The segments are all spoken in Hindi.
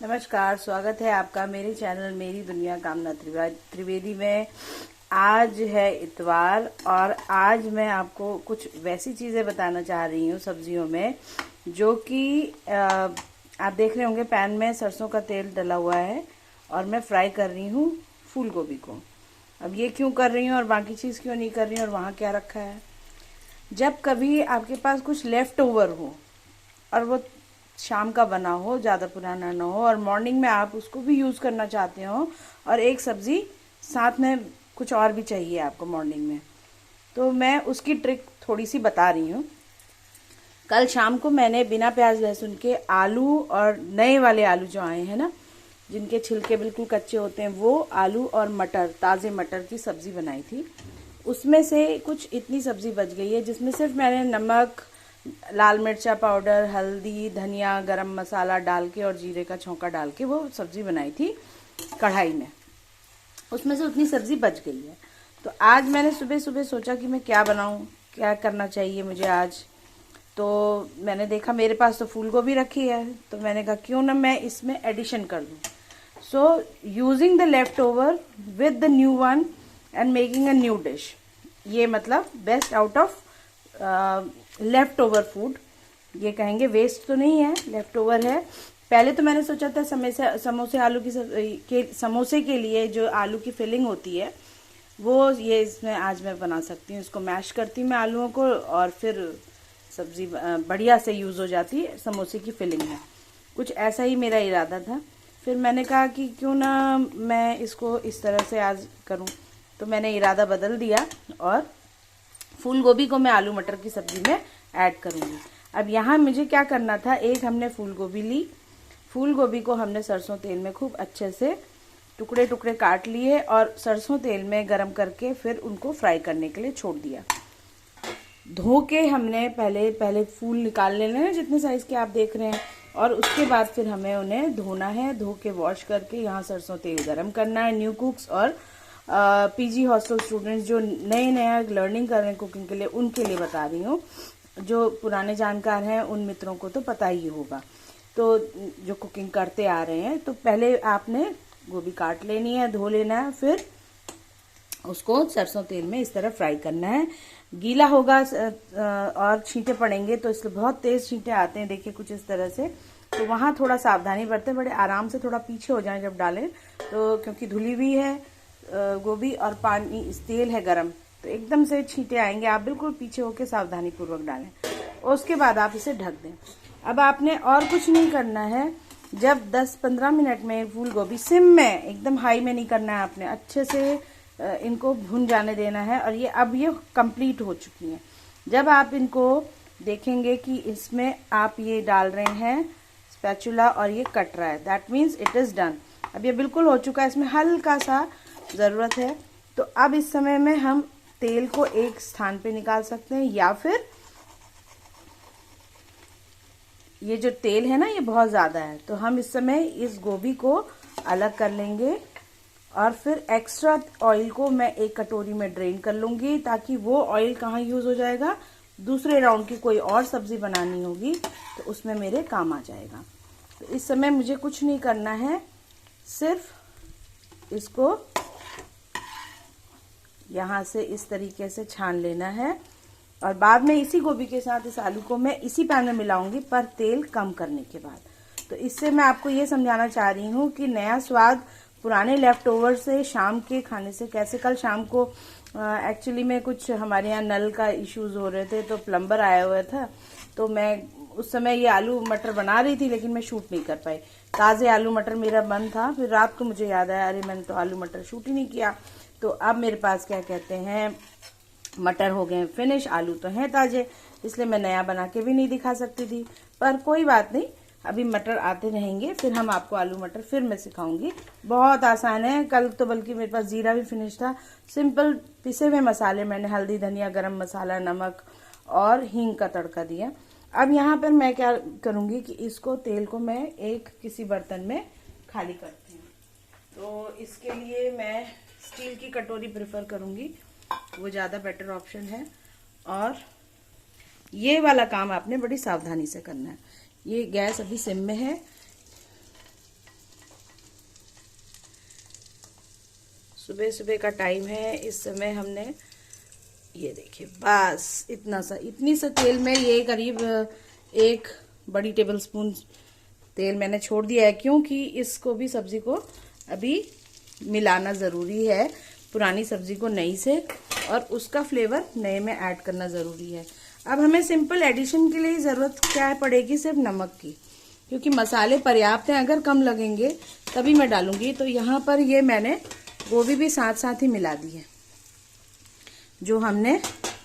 नमस्कार, स्वागत है आपका मेरे चैनल मेरी दुनिया कामना त्रिवेदी में। आज है इतवार और आज मैं आपको कुछ वैसी चीज़ें बताना चाह रही हूँ सब्जियों में, जो कि आप देख रहे होंगे पैन में सरसों का तेल डला हुआ है और मैं फ्राई कर रही हूँ फूल गोभी को। अब ये क्यों कर रही हूँ और बाकी चीज़ क्यों नहीं कर रही हूँ और वहाँ क्या रखा है। जब कभी आपके पास कुछ लेफ़्ट ओवर हो और वो शाम का बना हो, ज़्यादा पुराना ना हो, और मॉर्निंग में आप उसको भी यूज़ करना चाहते हो और एक सब्ज़ी साथ में कुछ और भी चाहिए आपको मॉर्निंग में, तो मैं उसकी ट्रिक थोड़ी सी बता रही हूँ। कल शाम को मैंने बिना प्याज लहसुन के आलू, और नए वाले आलू जो आए हैं ना, जिनके छिलके बिल्कुल कच्चे होते हैं, वो आलू और मटर, ताज़े मटर की सब्ज़ी बनाई थी। उसमें से कुछ इतनी सब्ज़ी बच गई है जिसमें सिर्फ मैंने नमक, लाल मिर्चा पाउडर, हल्दी, धनिया, गरम मसाला डाल के और जीरे का छौंका डाल के वो सब्ज़ी बनाई थी कढ़ाई में। उसमें से उतनी सब्ज़ी बच गई है। तो आज मैंने सुबह सुबह सोचा कि मैं क्या बनाऊं, क्या करना चाहिए मुझे आज। तो मैंने देखा मेरे पास तो फूल गोभी रखी है, तो मैंने कहा क्यों ना मैं इसमें एडिशन कर दूं। So using the left over with the new one and making a new dish, ये मतलब best out of left over food. ये कहेंगे वेस्ट तो नहीं है, लेफ्ट ओवर है। पहले तो मैंने सोचा था समोसे आलू के समोसे के लिए जो आलू की फिलिंग होती है वो ये इसमें आज मैं बना सकती हूँ। इसको मैश करती हूँ मैं आलूओं को और फिर सब्जी बढ़िया से यूज़ हो जाती है समोसे की फिलिंग में। कुछ ऐसा ही मेरा इरादा था। फिर मैंने कहा कि क्यों ना मैं इसको इस तरह से आज करूँ, तो मैंने इरादा बदल दिया और फूल गोभी को मैं आलू मटर की सब्जी में ऐड करूँगी। अब यहाँ मुझे क्या करना था, एक हमने फूल गोभी ली, फूल गोभी को हमने सरसों तेल में खूब अच्छे से टुकड़े टुकड़े काट लिए और सरसों तेल में गरम करके फिर उनको फ्राई करने के लिए छोड़ दिया। धो के हमने पहले फूल निकाल लेने हैं जितने साइज़ के आप देख रहे हैं, और उसके बाद फिर हमें उन्हें धोना है। धो के वॉश करके यहाँ सरसों तेल गरम करना है। न्यू कुक्स और पीजी हॉस्टल स्टूडेंट्स जो नए नया लर्निंग कर रहे हैं कुकिंग के लिए, उनके लिए बता रही हूँ। जो पुराने जानकार हैं उन मित्रों को तो पता ही होगा, तो जो कुकिंग करते आ रहे हैं, तो पहले आपने गोभी काट लेनी है, धो लेना है, फिर उसको सरसों तेल में इस तरह फ्राई करना है। गीला होगा और छींटे पड़ेंगे तो इसलिए बहुत तेज छींटे आते हैं, देखिए कुछ इस तरह से। तो वहाँ थोड़ा सावधानी बरतें, बड़े आराम से थोड़ा पीछे हो जाएं जब डालें, तो क्योंकि धुली हुई है गोभी और पानी तेल है गरम, तो एकदम से छींटे आएंगे। आप बिल्कुल पीछे होकर सावधानी पूर्वक डालें और उसके बाद आप इसे ढक दें। अब आपने और कुछ नहीं करना है। जब 10-15 मिनट में फूल गोभी सिम में, एकदम हाई में नहीं करना है, आपने अच्छे से इनको भून जाने देना है। और ये अब ये कंप्लीट हो चुकी हैं। जब आप इनको देखेंगे कि इसमें आप ये डाल रहे हैं स्पैचुला और ये कट रहा है, that means it is done. अब ये बिल्कुल हो चुका है, इसमें हल्का सा ज़रूरत है। तो अब इस समय में हम तेल को एक स्थान पे निकाल सकते हैं, या फिर ये जो तेल है ना ये बहुत ज़्यादा है, तो हम इस समय इस गोभी को अलग कर लेंगे और फिर एक्स्ट्रा ऑयल को मैं एक कटोरी में ड्रेन कर लूँगी, ताकि वो ऑयल कहाँ यूज़ हो जाएगा, दूसरे राउंड की कोई और सब्ज़ी बनानी होगी तो उसमें मेरे काम आ जाएगा। तो इस समय मुझे कुछ नहीं करना है, सिर्फ इसको यहाँ से इस तरीके से छान लेना है और बाद में इसी गोभी के साथ इस आलू को मैं इसी पैन में मिलाऊंगी, पर तेल कम करने के बाद। तो इससे मैं आपको ये समझाना चाह रही हूँ कि नया स्वाद पुराने लेफ्ट ओवर से शाम के खाने से कैसे। कल शाम को एक्चुअली में कुछ हमारे यहाँ नल का इश्यूज हो रहे थे, तो प्लम्बर आया हुआ था, तो मैं उस समय ये आलू मटर बना रही थी, लेकिन मैं शूट नहीं कर पाई। ताज़े आलू मटर मेरा मन था, फिर रात को मुझे याद आया अरे मैंने तो आलू मटर शूट ही नहीं किया। तो अब मेरे पास क्या कहते हैं, मटर हो गए फिनिश, आलू तो हैं ताजे, इसलिए मैं नया बना के भी नहीं दिखा सकती थी। पर कोई बात नहीं, अभी मटर आते रहेंगे, फिर हम आपको आलू मटर फिर मैं सिखाऊंगी। बहुत आसान है। कल तो बल्कि मेरे पास जीरा भी फिनिश था। सिंपल पिसे हुए मसाले मैंने हल्दी, धनिया, गरम मसाला, नमक और हींग का तड़का दिया। अब यहाँ पर मैं क्या करूँगी कि इसको तेल को मैं एक किसी बर्तन में खाली करती हूँ। तो इसके लिए मैं स्टील की कटोरी प्रेफर करूँगी, वो ज़्यादा बेटर ऑप्शन है। और ये वाला काम आपने बड़ी सावधानी से करना है। ये गैस अभी सिम में है, सुबह सुबह का टाइम है, इस समय हमने ये देखिए बस इतनी सा तेल में ये करीब 1 बड़ी टेबल स्पून तेल मैंने छोड़ दिया है, क्योंकि इसको भी सब्जी को अभी मिलाना ज़रूरी है, पुरानी सब्जी को नई से, और उसका फ्लेवर नए में ऐड करना ज़रूरी है। अब हमें सिंपल एडिशन के लिए ज़रूरत क्या पड़ेगी, सिर्फ नमक की, क्योंकि मसाले पर्याप्त हैं। अगर कम लगेंगे तभी मैं डालूंगी। तो यहाँ पर ये मैंने गोभी भी साथ साथ ही मिला दी है जो हमने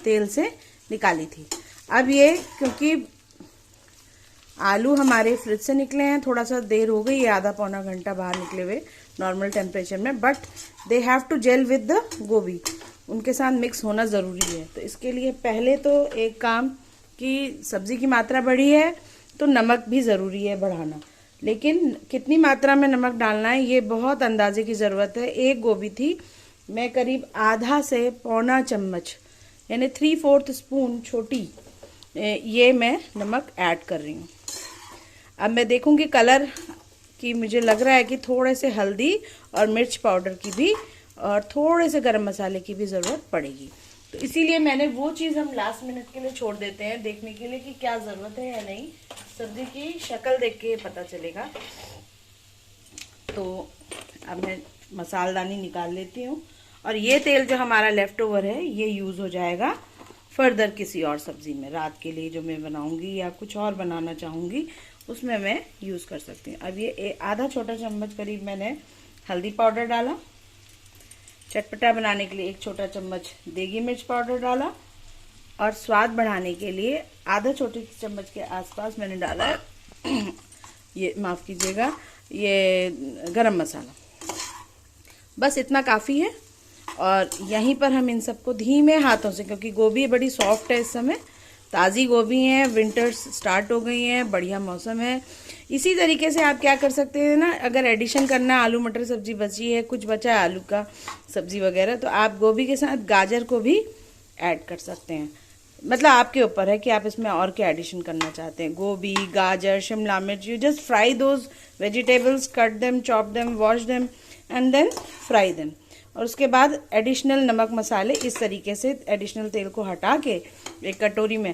तेल से निकाली थी। अब ये क्योंकि आलू हमारे फ्रिज से निकले हैं, थोड़ा सा देर हो गई है, आधा पौना घंटा बाहर निकले हुए नॉर्मल टेम्परेचर में, but they have to gel with the gobhi, उनके साथ मिक्स होना ज़रूरी है। तो इसके लिए पहले तो एक काम कि सब्जी की मात्रा बढ़ी है तो नमक भी ज़रूरी है बढ़ाना, लेकिन कितनी मात्रा में नमक डालना है ये बहुत अंदाजे की ज़रूरत है। 1 गोभी थी, मैं करीब आधा से पौना चम्मच यानी 3/4 स्पून छोटी ये मैं नमक ऐड कर रही हूँ। अब मैं देखूंगी कलर की, मुझे लग रहा है कि थोड़े से हल्दी और मिर्च पाउडर की भी और थोड़े से गरम मसाले की भी ज़रूरत पड़ेगी। तो इसीलिए मैंने वो चीज़ हम लास्ट मिनट के लिए छोड़ देते हैं देखने के लिए कि क्या ज़रूरत है या नहीं। सब्जी की शक्ल देख के पता चलेगा। तो अब मैं मसालदानी निकाल लेती हूँ, और ये तेल जो हमारा लेफ़्ट ओवर है ये यूज़ हो जाएगा फर्दर किसी और सब्ज़ी में, रात के लिए जो मैं बनाऊँगी या कुछ और बनाना चाहूँगी उसमें मैं यूज़ कर सकती हूँ। अब ये आधा छोटा चम्मच करीब मैंने हल्दी पाउडर डाला, चटपटा बनाने के लिए 1 छोटा चम्मच देगी मिर्च पाउडर डाला, और स्वाद बढ़ाने के लिए आधा छोटे चम्मच के आसपास मैंने डाला है ये माफ़ कीजिएगा ये गरम मसाला। बस इतना काफ़ी है। और यहीं पर हम इन सबको धीमे हाथों से, क्योंकि गोभी बड़ी सॉफ्ट है, इस समय ताज़ी गोभी है, विंटर्स स्टार्ट हो गई हैं, बढ़िया मौसम है। इसी तरीके से आप क्या कर सकते हैं ना, अगर एडिशन करना, आलू मटर सब्जी बची है, कुछ बचा है आलू का सब्जी वगैरह, तो आप गोभी के साथ गाजर को भी ऐड कर सकते हैं। मतलब आपके ऊपर है कि आप इसमें और क्या एडिशन करना चाहते हैं। गोभी, गाजर, शिमला मिर्च, you just fry those vegetables, cut them, chop them, wash them and then fry them. और उसके बाद एडिशनल नमक मसाले इस तरीके से एडिशनल तेल को हटा के एक कटोरी में,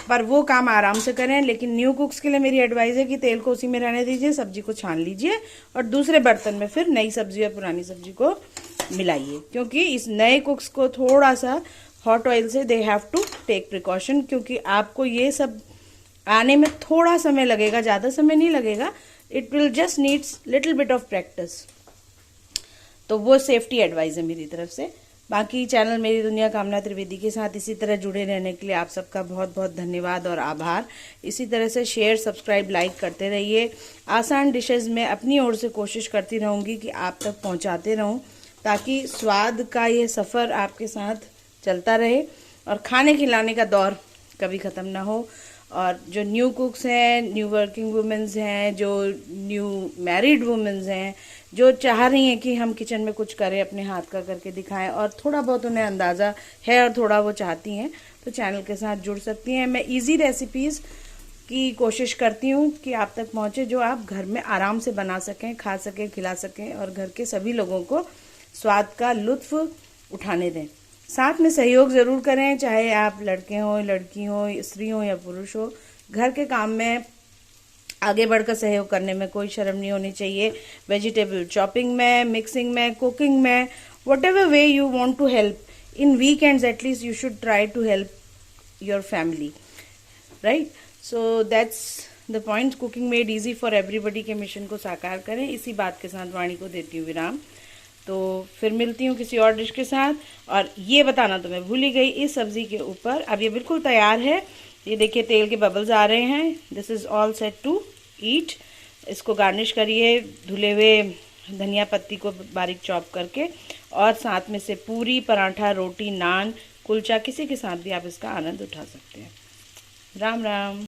पर वो काम आराम से करें। लेकिन न्यू कुक्स के लिए मेरी एडवाइस है कि तेल को उसी में रहने दीजिए, सब्जी को छान लीजिए और दूसरे बर्तन में फिर नई सब्जी और पुरानी सब्जी को मिलाइए, क्योंकि इस नए कुक्स को थोड़ा सा हॉट ऑयल से they have to take precaution, क्योंकि आपको ये सब आने में थोड़ा समय लगेगा, ज़्यादा समय नहीं लगेगा। It will just needs little bit of practice. तो वो सेफ्टी एडवाइस है मेरी तरफ से। बाकी चैनल मेरी दुनिया कामना त्रिवेदी के साथ इसी तरह जुड़े रहने के लिए आप सबका बहुत बहुत धन्यवाद और आभार। इसी तरह से शेयर, सब्सक्राइब, लाइक करते रहिए। आसान डिशेस में अपनी ओर से कोशिश करती रहूँगी कि आप तक पहुँचाते रहूँ, ताकि स्वाद का ये सफ़र आपके साथ चलता रहे और खाने खिलाने का दौर कभी ख़त्म ना हो। और जो न्यू कुक्स हैं, न्यू वर्किंग वुमेन्स हैं, जो न्यू मैरिड वुमेन्स हैं, जो चाह रही हैं कि हम किचन में कुछ करें, अपने हाथ का करके दिखाएं, और थोड़ा बहुत उन्हें अंदाज़ा है और थोड़ा वो चाहती हैं, तो चैनल के साथ जुड़ सकती हैं। मैं इजी रेसिपीज़ की कोशिश करती हूँ कि आप तक पहुँचे, जो आप घर में आराम से बना सकें, खा सकें, खिला सकें और घर के सभी लोगों को स्वाद का लुत्फ़ उठाने दें। साथ में सहयोग ज़रूर करें, चाहे आप लड़के हों, लड़की हों, स्त्री हो या पुरुष हो। घर के काम में आगे बढ़कर सहयोग करने में कोई शर्म नहीं होनी चाहिए। वेजिटेबल चॉपिंग में, मिक्सिंग में, कुकिंग में, whatever way you want to help. In weekends at least you should try to help your family, right? So that's the point. Cooking made easy for everybody के मिशन को साकार करें। इसी बात के साथ वाणी को देती हूँ विराम। तो फिर मिलती हूँ किसी और डिश के साथ। और ये बताना तो मैं भूल ही गई, इस सब्ज़ी के ऊपर अब ये बिल्कुल तैयार है। ये देखिए तेल के बबल्स आ रहे हैं। This is all set to eat. इसको गार्निश करिए धुले हुए धनिया पत्ती को बारीक चॉप करके, और साथ में से पूरी, पराठा, रोटी, नान, कुलचा, किसी के साथ भी आप इसका आनंद उठा सकते हैं। राम राम।